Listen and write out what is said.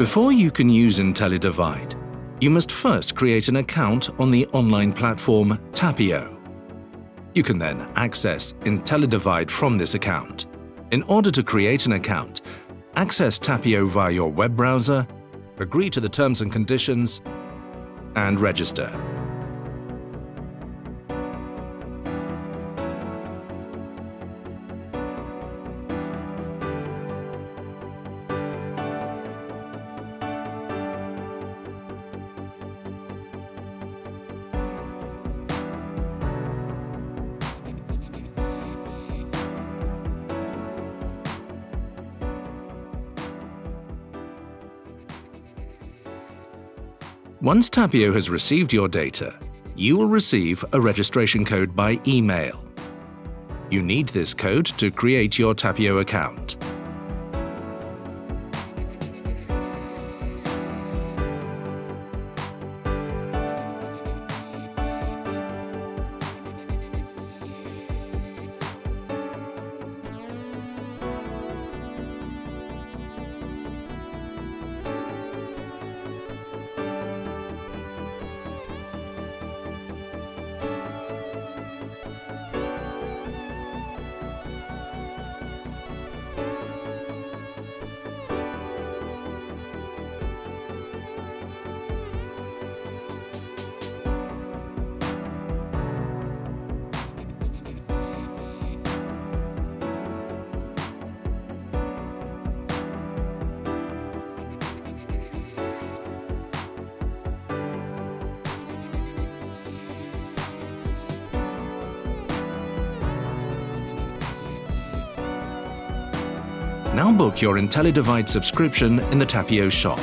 Before you can use intelliDivide, you must first create an account on the online platform Tapio. You can then access intelliDivide from this account. In order to create an account, access Tapio via your web browser, agree to the terms and conditions, and register. Once Tapio has received your data, you will receive a registration code by email. You need this code to create your Tapio account. Now book your intelliDivide subscription in the Tapio shop.